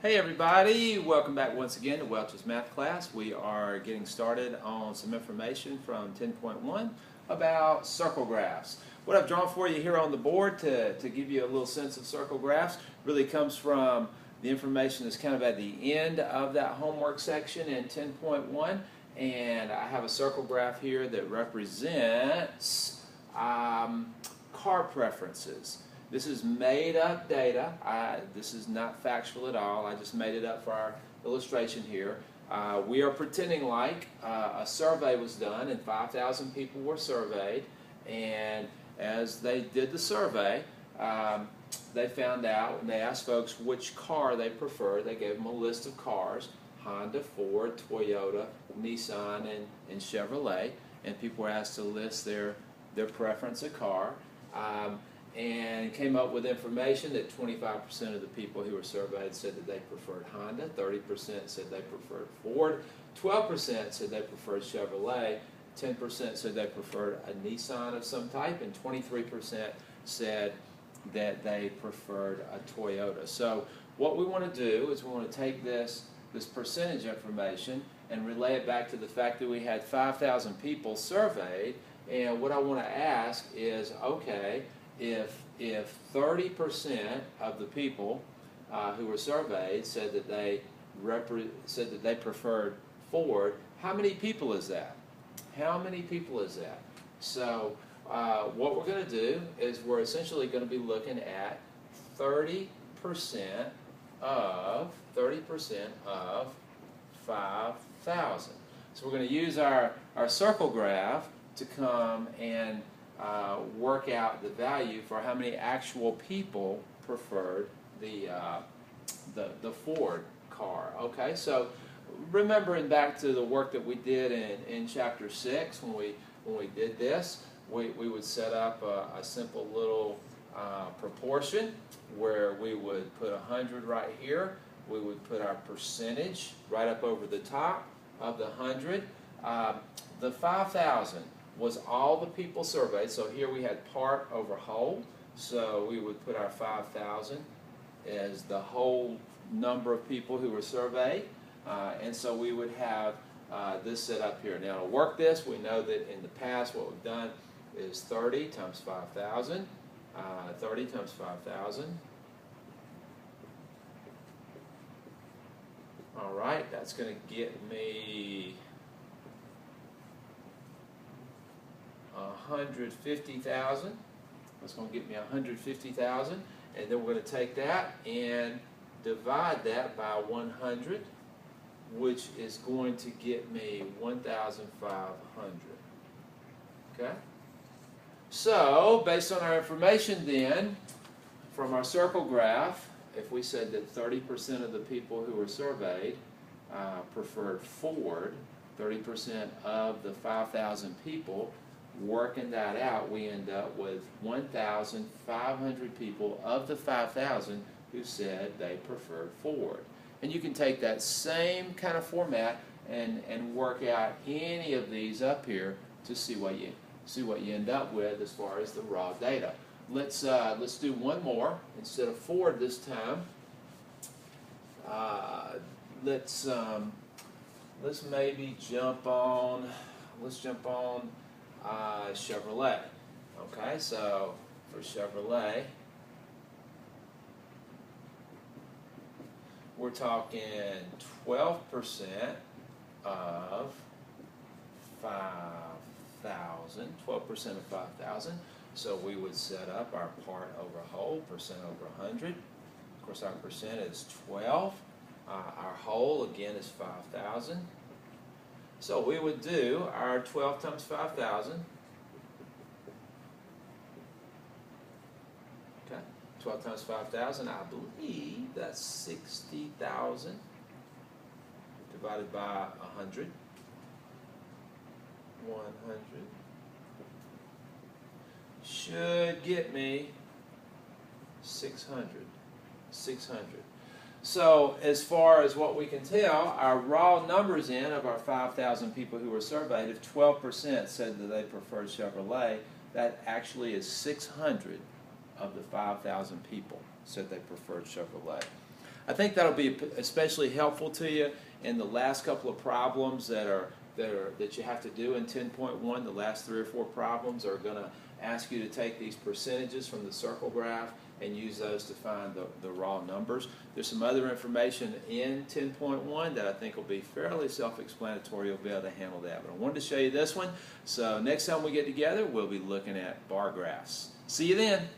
Hey everybody, welcome back once again to Welch's Math class. We are getting started on some information from 10.1 about circle graphs. What I've drawn for you here on the board to give you a little sense of circle graphs really comes from the information that's kind of at the end of that homework section in 10.1, and I have a circle graph here that represents car preferences. This is made up data. This is not factual at all. I just made it up for our illustration here. We are pretending like a survey was done and 5,000 people were surveyed, and as they did the survey, they found out, and they asked folks which car they preferred. They gave them a list of cars: Honda, Ford, Toyota, Nissan, and Chevrolet, and people were asked to list their preference of car. And came up with information that 25% of the people who were surveyed said that they preferred Honda, 30% said they preferred Ford, 12% said they preferred Chevrolet, 10% said they preferred a Nissan of some type, and 23% said that they preferred a Toyota. So what we want to do is we want to take this percentage information and relay it back to the fact that we had 5,000 people surveyed, and what I want to ask is, okay, if 30% of the people who were surveyed said that they preferred Ford, how many people is that? How many people is that? So what we're going to do is we're essentially going to be looking at 30% of 5,000. So we're going to use our circle graph to come and work out the value for how many actual people preferred the Ford car. Okay, so remembering back to the work that we did in chapter 6, when we did this, we would set up a simple little proportion where we would put 100 right here. We would put our percentage right up over the top of the 100. The 5,000 was all the people surveyed. So here we had part over whole. So we would put our 5,000 as the whole number of people who were surveyed. And so we would have this set up here. Now to work this, we know that in the past what we've done is 30 times 5,000. 30 times 5,000. All right, that's going to get me 150,000. That's going to get me 150,000, and then we're going to take that and divide that by 100, which is going to get me 1,500. Okay? So, based on our information then, from our circle graph, if we said that 30% of the people who were surveyed preferred Ford, 30% of the 5,000 people, working that out, we end up with 1,500 people of the 5,000 who said they preferred Ford. And you can take that same kind of format and work out any of these up here to see what you end up with as far as the raw data. Let's do one more instead of Ford this time. Let's maybe jump on. Let's jump on Chevrolet. Okay, so for Chevrolet, we're talking 12% of 5,000. 12% of 5,000. So we would set up our part over whole, percent over 100. Of course, our percent is 12. Our whole, again, is 5,000. So we would do our 12 times 5,000. Okay, 12 times 5,000, I believe that's 60,000 divided by 100. 100 should get me 600. 600. So as far as what we can tell, our raw numbers in of our 5,000 people who were surveyed, if 12% said that they preferred Chevrolet, that actually is 600 of the 5,000 people said they preferred Chevrolet. I think that'll be especially helpful to you in the last couple of problems that you have to do in 10.1. The last 3 or 4 problems are going to ask you to take these percentages from the circle graph and use those to find the raw numbers. There's some other information in 10.1 that I think will be fairly self-explanatory. You'll be able to handle that. But I wanted to show you this one. So next time we get together, we'll be looking at bar graphs. See you then.